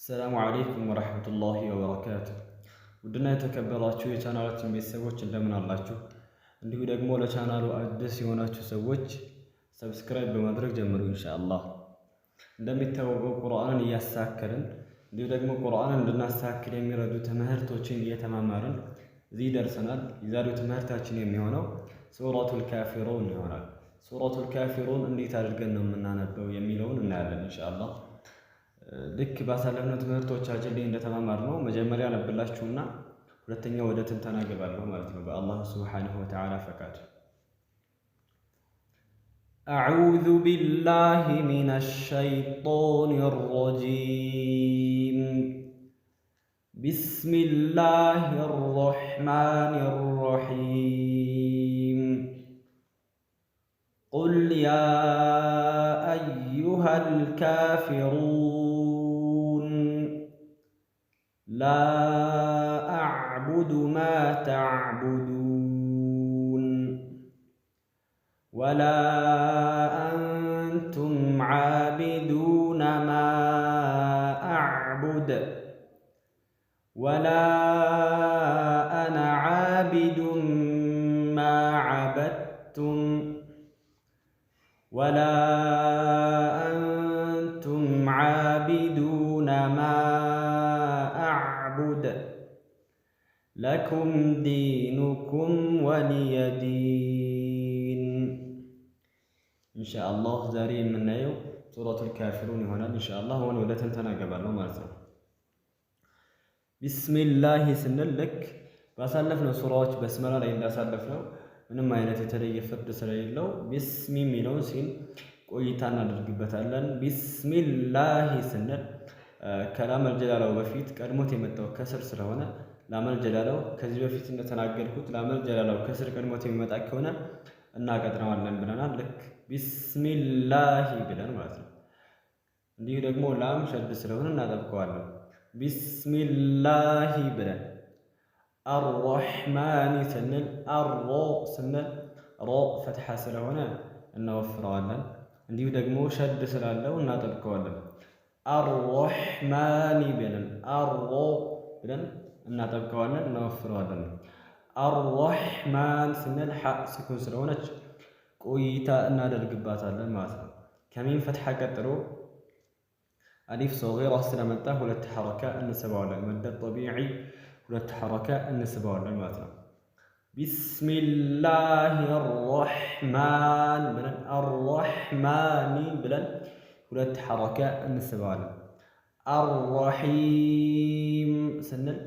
السلام عليكم ورحمة الله وبركاته ودنا የተከበራችሁ የቻናላችን ቤተሰቦች እንደምን አላችሁ እንዲሁ ደግሞ ለቻናሉ አዲስ የሆናችሁ ሰዎች ሰብስክራይብ በማድረግ ጀምሩ ኢንሻአላህ እንደሚታወቀው ቁርአንን እያስተካከልን እንዲሁ ደግሞ ቁርአንን እንድናስተካክል የሚረዱ ትምህርቶችን እየተማማርን እዚህ ደርሰናል የዛሬው ትምህርታችን የሚሆነው ሱረቱል ካፊሩን ይሆናል ሱረቱል ካፊሩን እንዴት አድርገን ነው የምናነበው የሚለውን እናያለን ኢንሻአላህ ልክ ባሳለፍነው ትምህርቶቻችን ላይ እንደተማማርነው መጀመሪያ አነብላችሁና ሁለተኛው ወደ ትንተና ገባለሁ ማለት ነው በአላህ Subhanahu Wa Ta'ala ፈቃድ أعوذ بالله من الشيطان الرجيم بسم الله الرحمن الرحيم قل يا أيها الكافرون لا أعبد ما تعبدون ولا أنتم عابدون ما أعبد ولا أنا عابد ما عبدتم ولا أنتم عابدون ما أعبد لكم دينكم ولي دين إن شاء الله زاري من يوم سورة الكافرون هنا إن شاء الله وأنا ولا تنتنا قبل ما بسم الله سنلك بسلفنا سورة بسملة لين سلفنا ምንም አይነት የተለየ ፍርድ ስለሌለው ቢስሚ ሚለው ሲል ቆይታ እናደርግበታለን ቢስሚላህ ስንል ከላመል ጀላላው በፊት ቀድሞት የመጣው ከስር ስለሆነ ላመል ጀላላው ከዚህ በፊት እንደተናገርኩት ላመል ጀላላው ከስር ቀድሞት የሚመጣ ከሆነ እናቀጥነዋለን ብለናል ልክ ቢስሚላህ ብለን ማለት ነው እንዲሁ ደግሞ ላም ሸድ ስለሆነ እናጠብቀዋለን ቢስሚላህ ብለን الرحمن سنل الرو سنل رو فتحة سلونا نوفروانا نديو دقمو شد سلالو نطبقوانا الرحمن بلن الرو بلن نطبقوانا نوفروانا الرحمن سنل حق سكون سلونا قويتا نادر قباتا ماسا كمين فتحة قطرو ألف صغيرة سلامته ولا تحركة النسبة المد الطبيعي ሁለት ሐረካ እንስበዋለን ማለት ነው ቢስሚላሂር ረህማን ብለን አርረህማኒ ብለን ሁለት ሐረካ እንስበዋለን አርረሂም ስንል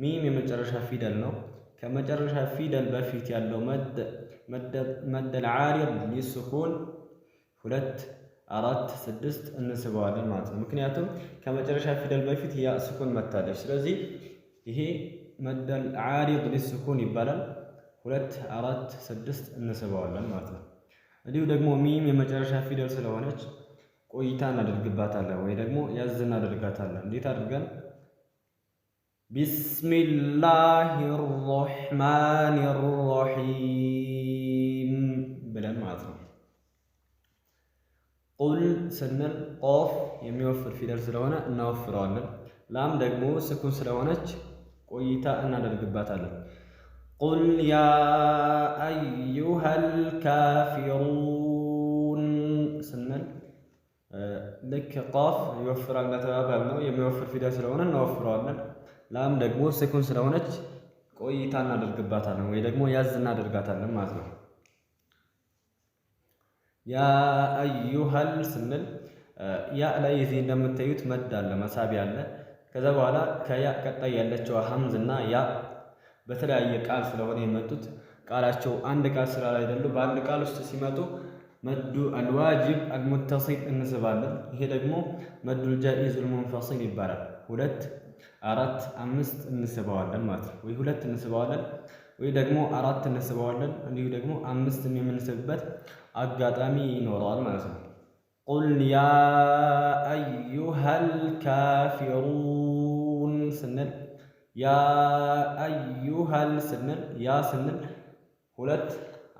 ሚም የመጨረሻ ፊደል ነው ከመጨረሻ ፊደል በፊት ያለው መድ العارض ሊስኩን 2 4 6 እንስበዋለን ማለት ነው ምክንያቱም ከመጨረሻ ፊደል በፊት ያ ስኩን መታለች ስለዚህ ይሄ መደል ዓሪድ ሊስኩን ይባላል 2 4 6 እንስበዋለን ማለት ነው እንዲሁ ደግሞ ሚም የመጨረሻ ፊደል ስለሆነች ቆይታ እናደርግባታለን ወይ ደግሞ ያዝ እናደርጋታለን እንዴት አድርገን ቢስሚላሂር ረህማኒር ረሂም ብለን ማለት ነው ቁል ስንል ቆፍ የሚወፍር ፊደል ስለሆነ እናወፍረዋለን ላም ደግሞ ስኩን ስለሆነች ቆይታ እናደርግባታለን ቁል ያ አዩሃል ካፊሩን ስንል ልክ ቃፍ ይወፍራል እንደተባባል ነው የሚወፍር ፊደል ስለሆነ እናወፍረዋለን ላም ደግሞ ስኩን ስለሆነች ቆይታ እናደርግባታለን ወይ ደግሞ ያዝ እናደርጋታለን ማለት ነው ያ አዩሃል ስንል ያ ላይ እዚህ እንደምታዩት መድ አለ መሳቢያ አለ ከዛ በኋላ ከያ ቀጣይ ያለችው ሐምዝ እና ያ በተለያየ ቃል ስለሆነ የመጡት ቃላቸው አንድ ቃል ስላለ አይደሉ በአንድ ቃል ውስጥ ሲመጡ መዱ አልዋጅብ አልሙተሲል እንስባለን ይሄ ደግሞ መዱ الجائز المنفصل ይባላል 2 4 5 እንስባዋለን ማለት ነው ወይ 2 እንስባዋለን ወይ ደግሞ 4 እንስባዋለን እንዲሁ ደግሞ 5 የምንስብበት አጋጣሚ ይኖራል ማለት ነው قل يا أيها الكافرون سنل يا أيها السنل يا سنل 2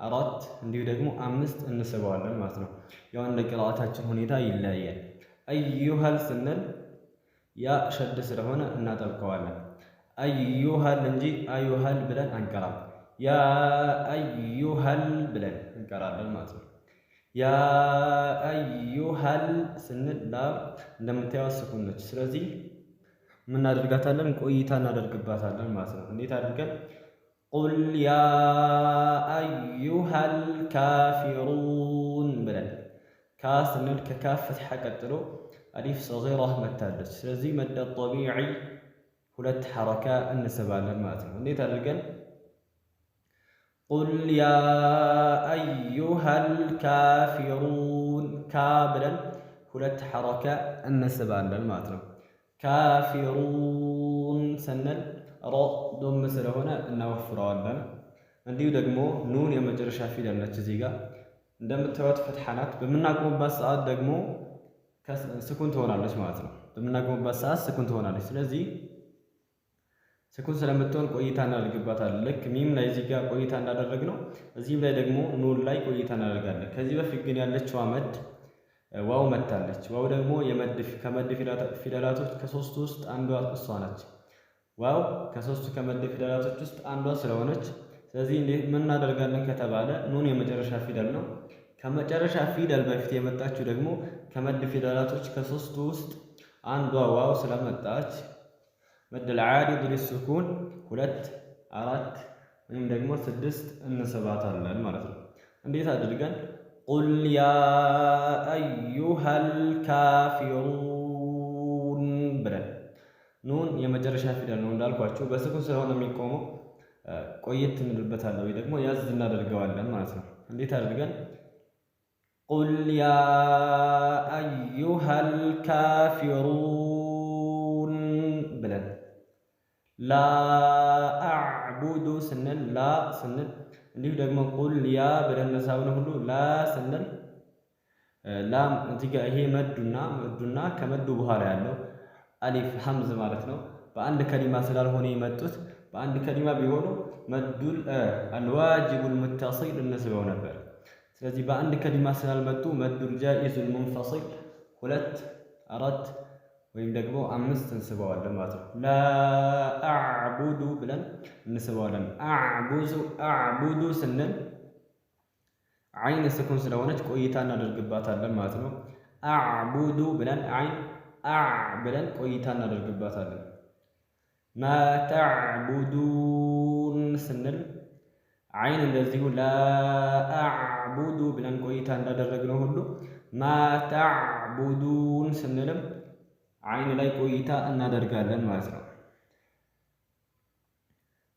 4 እንዲሁ ደግሞ 5 እንስበዋለን ማለት ነው። ያው እንደ ቅራአታችን ሁኔታ ይለያያል። አዩሃል ስንል ያ ሸድ ስለሆነ እናጠብቀዋለን። አዩሃል እንጂ አዩሃል ብለን አንቀራም። ያ አዩሃል ብለን እንቀራለን ማለት ነው። ያ አዩሃል ስንል ላም እንደምታየው ስኩን ነች። ስለዚህ ምን እናደርጋታለን? ቆይታ እናደርግባታለን ማለት ነው። እንዴት አድርገን? ቁል ያ አዩሃል ካፊሩን ብለን ካ ስንል ከካፍ ፍትሐ ቀጥሎ አሊፍ ሰጊራ መታለች። ስለዚህ መደ ጠቢዒ ሁለት ሐረካ እንስባለን ማለት ነው። እንዴት አድርገን? ቁል ያ አዩሃል ካፊሩን ካ ብለን ሁለት ሐረካ እንስባለን ማለት ነው። ካፊሩን ስንል ሮ ዶም ስለሆነ እናወፍረዋለን። እንዲሁ ደግሞ ኑን የመጨረሻ ፊደል ነች። እዚህ ጋር እንደምታዩት ፈትሐ ናት። በምናቆምባት ሰዓት ደግሞ ስኩን ትሆናለች ማለት ነው። በምናቆምባት ሰዓት ስኩን ትሆናለች። ስለዚህ ስኩን ስለምትሆን ቆይታ እናደርግባታለን። ልክ ሚም ላይ እዚህ ጋር ቆይታ እንዳደረግ ነው፣ እዚህም ላይ ደግሞ ኑን ላይ ቆይታ እናደርጋለን። ከዚህ በፊት ግን ያለችው መድ ዋው መታለች። ዋው ደግሞ ከመድ ፊደላቶች ከሶስቱ ውስጥ አንዷ እሷ ነች። ዋው ከሶስቱ ከመድ ፊደላቶች ውስጥ አንዷ ስለሆነች ስለዚህ ምን እናደርጋለን ከተባለ ኑን የመጨረሻ ፊደል ነው። ከመጨረሻ ፊደል በፊት የመጣችው ደግሞ ከመድ ፊደላቶች ከሶስቱ ውስጥ አንዷ ዋው ስለመጣች መደል ዓሪድ ሊሱኩን 2 4 ወይም ደግሞ 6 እንስባታለን ማለት ነው። እንዴት አድርገን? ቁል ያ አዩሃል ካፊሩን ብለን ኑን የመጨረሻ ፊደል ነው እንዳልኳቸው በስኩን ስለሆነ የሚቆመው ቆየት እንልበታለን ወይ ደግሞ ያዝ እናደርገዋለን ማለት ነው። እንዴት አድርገን? ቁል ያ አዩሃል ካፊሩን ብለን ላ አዕቡዱ ስንል ላ ስንል እንዲሁ ደግሞ ቁል ያ ብለን ነሳብነ ሁሉ ላ ስንል ላም እዚህ ጋር ይሄ መዱና ከመዱ በኋላ ያለው አሊፍ ሐምዝ ማለት ነው። በአንድ ከሊማ ስላልሆነ የመጡት በአንድ ከሊማ ቢሆኑ መዱል አልዋጅቡል ሙተሲል እንስበው ነበር። ስለዚህ በአንድ ከሊማ ስላልመጡ መዱል ጃኢዙል ሙንፈሲል 2 4 ወይም ደግሞ 5 እንስበዋለን ማለት ነው። ላ አዕቡዱ ብለን እንስበዋለን። አዕቡዱ ስንል አይን ስኩን ስለሆነች ቆይታ እናደርግባታለን ማለት ነው። አዕቡዱ ብለን አይን ብለን ቆይታ እናደርግባታለን። ማ ተዕቡዱን ስንል አይን እንደዚሁ ላ አዕቡዱ ብለን ቆይታ እንዳደረግነው ሁሉ ማ ተዕቡዱን ስንልም አይን ላይ ቆይታ እናደርጋለን ማለት ነው።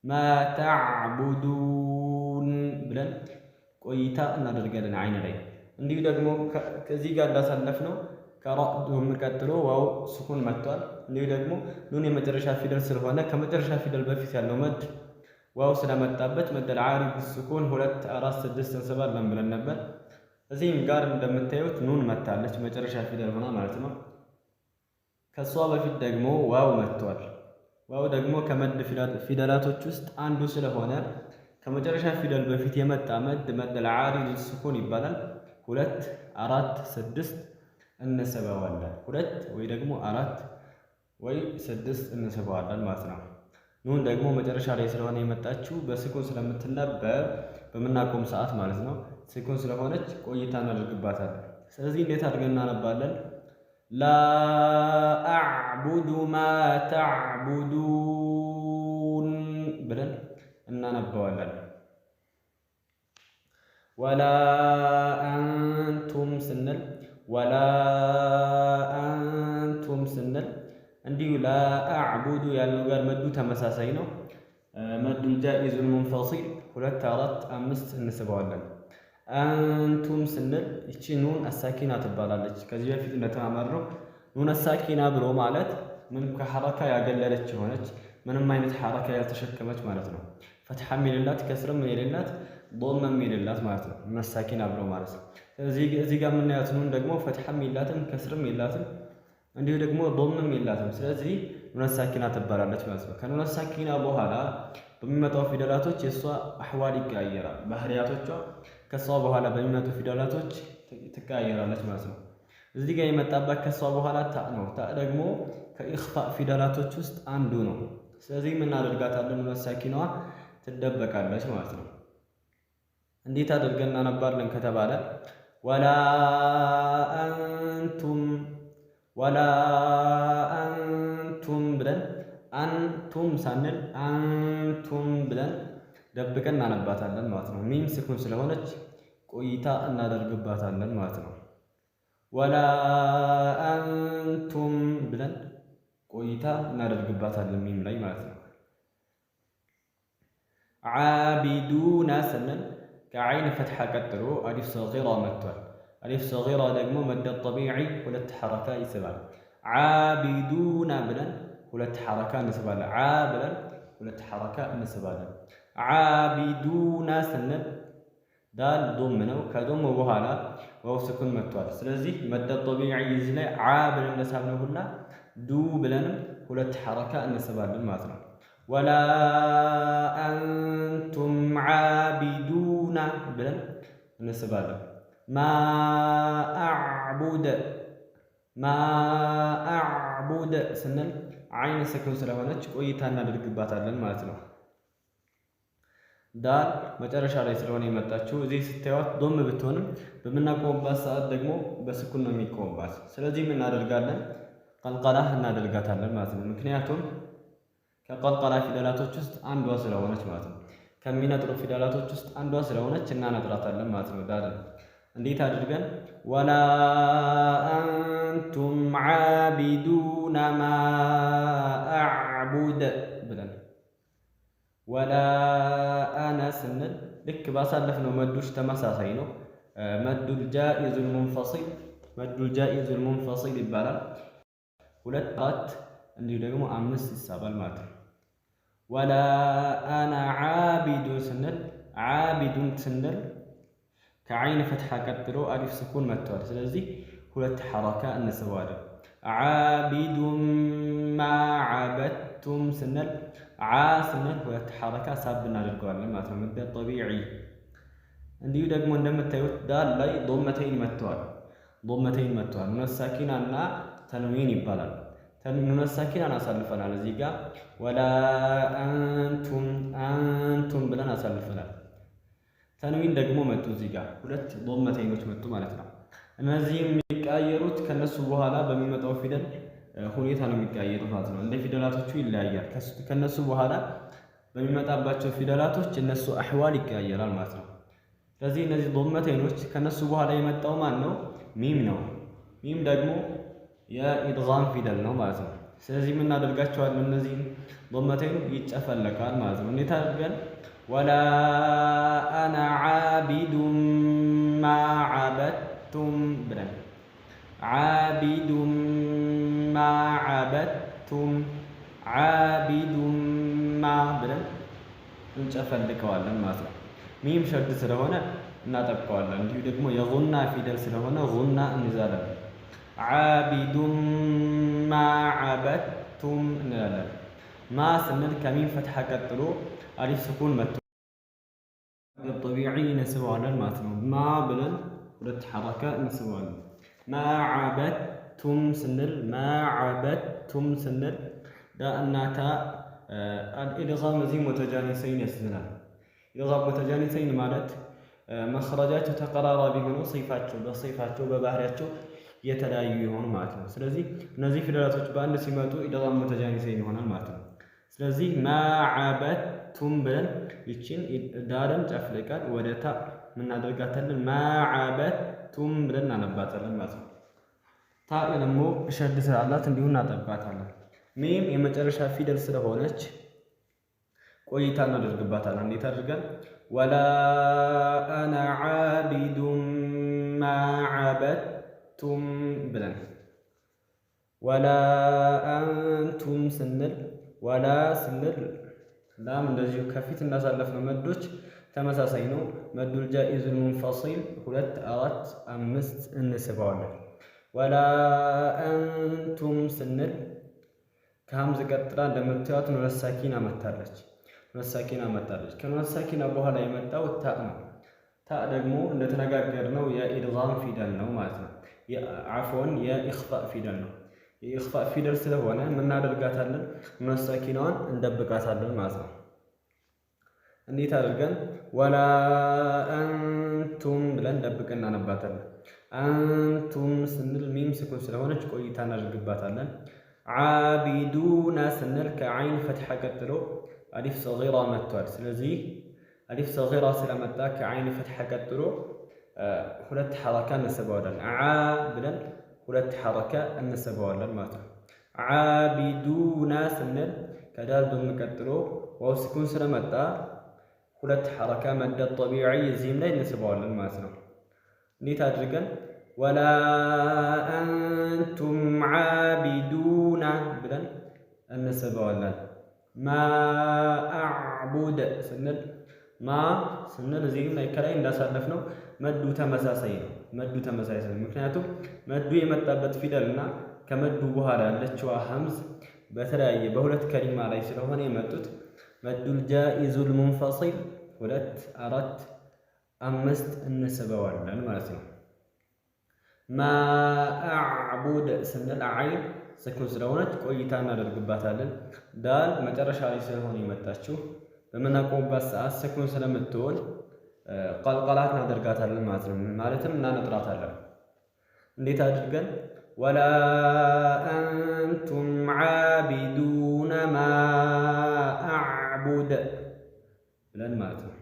ማ ተዕቡዱን ብለን ቆይታ እናደርጋለን አይን ላይ። እንዲሁ ደግሞ ከዚህ ጋር እንዳሳለፍነው ከራእዱም ቀጥሎ ዋው ስኩን መጥቷል። እንዲሁ ደግሞ ኑን የመጨረሻ ፊደል ስለሆነ ከመጨረሻ ፊደል በፊት ያለው መድ ዋው ስለመጣበት መደል ዓሪድ ስኩን 2 4 6 እንስባለን ብለን ነበር። እዚህም ጋር እንደምታዩት ኑን መታለች መጨረሻ ፊደል ሆና ማለት ነው። ከሷ በፊት ደግሞ ዋው መጥቷል። ዋው ደግሞ ከመድ ፊደላቶች ውስጥ አንዱ ስለሆነ ከመጨረሻ ፊደል በፊት የመጣ መደል ዓሪድ ስኩን ይባላል። 2 4 6 እንስበዋለን። 2 ወይ ደግሞ 4 ወይ 6 እንስበዋለን ማለት ነው። ኑን ደግሞ መጨረሻ ላይ ስለሆነ የመጣችው በስኩን ስለምትነበብ በምናቆም ሰዓት ማለት ነው። ስኩን ስለሆነች ቆይታ እናደርግባታለን። ስለዚህ እንዴት አድርገን እናነባለን? ላ አዕቡዱ ማ ተዕቡዱን ብለን እናነባዋለን። ወላ አንቱም ስንል ወላ አንቱም ስንል እንዲሁ ላ አዕቡዱ ያልነው ጋር መዱ ተመሳሳይ ነው። መዱል ጃኢዙል ሙንፈሲል 2 4 5 እንስበዋለን። አንቱም ስንል እቺ ኑን አሳኪና ትባላለች። ከዚህ በፊት እንደተማማርነው ኑን አሳኪና ብሎ ማለት ምንም ከሐረካ ያገለለች የሆነች ምንም አይነት ሐረካ ያልተሸከመች ማለት ነው። ፈትሐም የሌላት ከስርም የሌላት ዶመም የሌላት ማለት ነው። ኑን አሳኪና ብሎ ማለት ነው። ስለዚህ እዚህ ጋር የምናያት ኑን ደግሞ ፈትሐም የላትም ከስርም የላትም እንዲሁ ደግሞ ዶምም የላትም። ስለዚህ ኑን ሳኪና ትባላለች ማለት ነው። ከኑን ሳኪና በኋላ በሚመጣው ፊደላቶች የእሷ አህዋል ይቀያየራል። ባህሪያቶቿ ከሷ በኋላ በሚመጡ ፊደላቶች ትቀያየራለች ማለት ነው። እዚህ ጋር የመጣባት ከሷ በኋላ ታ ነው። ታ ደግሞ ከኢኽፋእ ፊደላቶች ውስጥ አንዱ ነው። ስለዚህ ምን እናደርጋታለን? ኑን ሳኪናዋ ትደበቃለች ማለት ነው። እንዴት አድርገን እናነባለን ከተባለ ወላ አንቱም ብለን አንቱም ሳንል አንቱም ብለን ደብቀን እናነባታለን ማለት ነው። ሚም ስኩን ስለሆነች ቆይታ እናደርግባታለን ማለት ነው። ወላ አንቱም ብለን ቆይታ እናደርግባታለን ሚም ላይ ማለት ነው። ዓቢዱና ስንል ከዐይን ፈትሐ ቀጥሎ አሊፍ ሰጊራ መጥቷል። አሊፍ ሰጊራ ደግሞ መደ ጠቢዒ ሁለት ሐረካ ይስባል። ዓቢዱና ብለን ሁለት ሐረካ እንስባለን። ዓ ብለን ሁለት ሐረካ እንስባለን። ዓቢዱና ስንል ዳል ዶም ነው። ከዶም በኋላ ዋው ስኩን መጥቷል። ስለዚህ መደ ጠቢዒ እዚህ ላይ ዓ ብለን እንደሳብነው ሁላ ዱ ብለንም ሁለት ሐረካ እንስባለን ማለት ነው። ወላ አንቱም ዓቢዱና ብለን እንስባለን። ማ አዕቡድ ስንል ዓይን ስኩን ስለሆነች ቆይታ እናደርግባታለን ማለት ነው። ዳል መጨረሻ ላይ ስለሆነ የመጣችው እዚህ ስታዩት ዶም ብትሆንም በምናቆምባት ሰዓት ደግሞ በስኩን ነው የሚቆምባት። ስለዚህ ምን እናደርጋለን? ቀልቀላ እናደርጋታለን ማለት ነው። ምክንያቱም ከቀልቀላ ፊደላቶች ውስጥ አንዷ ስለሆነች ማለት ነው። ከሚነጥሩ ፊደላቶች ውስጥ አንዷ ስለሆነች እናነጥራታለን ማለት ነው። ዳልን እንዴት አድርገን ወላ አንቱም ዓቢዱና ማ አዕቡድ ብለን ወላ አነ ስንል ልክ ባሳለፍነው መዶች ተመሳሳይ ነው። መዱል ጃኢዙል ሙንፈሲል ይባላል። 2 4 እንዲሁ ደግሞ 5 ይሳባል ማለት ነው። ወላ አና ዓቢዱን ስንል ከዐይን ፈትሐ ቀጥሎ አሊፍ ስኩን መጥተዋል። ስለዚህ 2 ሐረካ እንስባለን። ዓቢዱን ማ ዓበድቱም ስንል ዓ ስንል 2 ሐረካ ሳብ እናደርገዋለን ማለት ነው። መደ ጠቢዒ። እንዲሁ ደግሞ እንደምታዩት ዳል ላይ ዶመተይን መጥተዋል። ኑን ሳኪና እና ተንዊን ይባላል። ኑን ሳኪናን አሳልፈናል። እዚህ ጋር ወላ አንቱም ብለን አሳልፈናል። ተንዊን ደግሞ መጡ። እዚህ ጋር 2 ዶመተይኖች መጡ ማለት ነው። እነዚህ የሚቀያየሩት ከነሱ በኋላ በሚመጣው ፊደል ሁኔታ ነው የሚቀያየሩት ማለት ነው። እንደ ፊደላቶቹ ይለያያል። ከነሱ በኋላ በሚመጣባቸው ፊደላቶች እነሱ አህዋል ይቀያየራል ማለት ነው። ስለዚህ እነዚህ ዶመተይኖች ከነሱ በኋላ የመጣው ማን ነው? ሚም ነው። ሚም ደግሞ የኢድጋም ፊደል ነው ማለት ነው። ስለዚህ ምን እናደርጋቸዋለን? እነዚህ ዶመተይኑ ይጨፈለቃል ማለት ነው። እንዴት አድርገን ወላ አና ዓቢዱን ማ ዓበድቱም ብለን ዓቢዱን ማ ዓበድቱም ዓቢዱን ማ ብለን እንጨፈልቀዋለን ማለት ነው። ሚም ሸድ ስለሆነ እናጠብቀዋለን። እንዲሁ ደግሞ የጉና ፊደል ስለሆነ ጉና እንይዛለን። ዓቢዱን ማ ዓበድቱም እንላለን። ማ ስንል ከሚም ፈትሐ ቀጥሎ አሊፍ ስኩን መጥቶ ጠቢዒ እንስበዋለን ማለት ነው። ማ ብለን 2 ሐረካ እንስበዋለን። ማ ዓበድቱም ስንል ዳ እና ታ አልኢድጋም እዚህ ሙተጃኒሰይን ያስይዘናል። ኢድጋም ሙተጃኒሰይን ማለት መኽረጃቸው ተቀራራቢ ሆኖ በሰይፋቸው በባህሪያቸው የተለያዩ የሆኑ ማለት ነው። ስለዚህ እነዚህ ፊደላቶች በአንድ ሲመጡ ኢድጋም ሙተጃኒሰይን ይሆናል ማለት ነው። ስለዚህ ማ ዓበድቱም ብለን ይችን ዳርን ጨፍልቀን ወደ ታ ምናደርጋታለን። ማ ዓበድቱም ብለን እናነባታለን ማለት ነው። ታ ደግሞ ሸድ ስላላት እንዲሁ እናጠብቃታለን። ሚም የመጨረሻ ፊደል ስለሆነች ቆይታ እናደርግባታለን። እንዴት አድርገን ወላ አና ዓቢዱን ማ ዓበድቱም ብለን ወላ አንቱም ስንል ላም እንደዚሁ ከፊት እናሳለፍነው መዶች ተመሳሳይ ነው። መዱል ጃኢዙል ሙንፈሲል 2 4 5 እንስበዋለን። ወላ አንቱም ስንል ከሀምዝ ቀጥላ እንደምታዩት ኑን ሳኪና መታለች። ከኑን ሳኪና በኋላ የመጣው ታ ነው። ታ ደግሞ እንደተነጋገርነው የኢድጋም ፊደል ነው ማለት ነው። የኢኽፋእ ፊደል ነው። የኢኽፋእ ፊደል ስለሆነ ምን እናደርጋታለን? ኑን ሰኪናዋን እንደብቃታለን ማለት ነው። እንዴት አድርገን ወላ አንቱም ብለን ደብቀን እናነባታለን። አንቱም ስንል ሚም ስኩን ስለሆነች ቆይታ እናደርግባታለን። ዓቢዱና ስንል ከዓይን ፈትሐ ቀጥሎ አሊፍ ሰጊራ መጥቷል። ስለዚህ አሊፍ ሰጊራ ስለመጣ ከዓይን ፈትሐ ቀጥሎ ሁለት ሐረካ እንስበዋለን። ዓ ብለን ሁለት ሐረካ እንስበዋለን ማለት ነው። ዓቢዱና ስንል ከዳል በሚቀጥሎ ዋው ስኩን ስለመጣ ሁለት ሐረካ መደ ጠቢዒ እዚህም ላይ እንስበዋለን ማለት ነው። እንዴት አድርገን ወላ አንቱም ዓቢዱና ብለን እንስበዋለን። ማ አዕቡድ ስንል ማ ስንል እዚህም ላይ ከላይ እንዳሳለፍነው መዱ ተመሳሳይ ነው። መዱ ተመሳሳይ ምክንያቱም መዱ የመጣበት ፊደል እና ከመዱ በኋላ ያለችዋ ሀምዝ በተለያየ በሁለት ከሊማ ላይ ስለሆነ የመጡት መዱል ጃኢዙል ሙንፈሲል 2 4 5 እንስበዋለን ማለት ነው። ማ አዕቡድ ስንል ዓይን ስኩን ስለሆነች ቆይታ እናደርግባታለን። ዳል መጨረሻ ላይ ስለሆነ የመጣችው በምናቆምባት ሰዓት ስኩን ስለምትሆን ቀልቀላት እናደርጋታለን ማለት ነው። ማለትም እናነጥራታለን። እንዴት አድርገን ወላ አንቱም ዓቢዱነ ማ አዕቡድ ብለን ማለት ነው።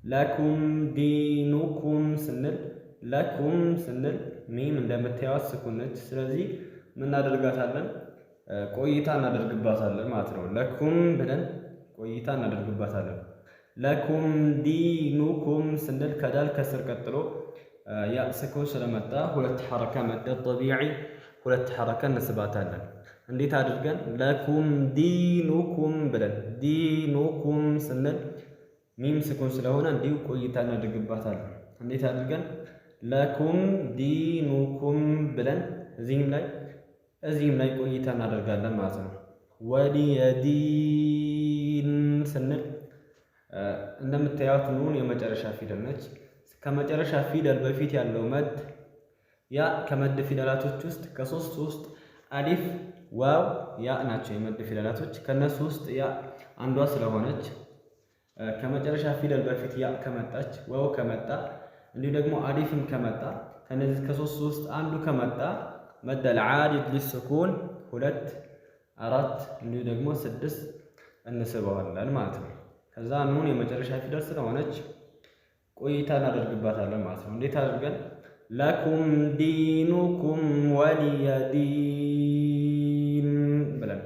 ለኩም ዲኑኩም ስንል ለኩም ስንል ሚም እንደምታዩት ስኩን ነች። ስለዚህ ምን እናደርጋታለን? ቆይታ እናደርግባታለን ማለት ነው። ለኩም ብለን ቆይታ እናደርግባታለን። ለኩም ዲኑኩም ስንል ከዳል ከስር ቀጥሎ ያ ስኩን ስለመጣ ሁለት ሐረካ መደ ጠቢዒ ሁለት ሐረካ እንስባታለን። እንዴት አድርገን ለኩም ዲኑኩም ብለን ዲኑኩም ስንል ሚም ስኩን ስለሆነ እንዲሁ ቆይታ እናደርግባታለን። እንዴት አድርገን ለኩም ዲኑኩም ብለን እዚህም ላይ ቆይታ እናደርጋለን ማለት ነው። ወሊየዲን ስንል እንደምታዩት ኑን የመጨረሻ ፊደል ነች። ከመጨረሻ ፊደል በፊት ያለው መድ ያ ከመድ ፊደላቶች ውስጥ ከሶስት ውስጥ አሊፍ ዋው ያ ናቸው የመድ ፊደላቶች። ከነሱ ውስጥ ያ አንዷ ስለሆነች ከመጨረሻ ፊደል በፊት ያ ከመጣች ዋው ከመጣ እንዲሁ ደግሞ አሊፍም ከመጣ ከነዚህ ከሶስት ውስጥ አንዱ ከመጣ መደል ዓዲድ ሊስኩን 2 4 እንዲሁ ደግሞ 6 እንስበዋለን ማለት ነው። ከዛ ኑን የመጨረሻ ፊደል ስለሆነች ቆይታ እናደርግባታለን ማለት ነው። እንዴት አድርገን ለኩም ዲኑኩም ወሊየዲን ብለን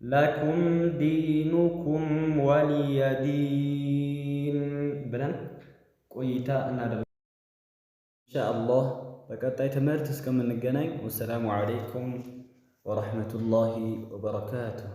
ለኩም ዲኑኩም ወሊየዲን ብለን ቆይታ እናደርግ ኢንሻአላህ። በቀጣይ ትምህርት እስከምንገናኝ ወሰላሙ ዓለይኩም ወረሕመቱላሂ ወበረካቱሁ።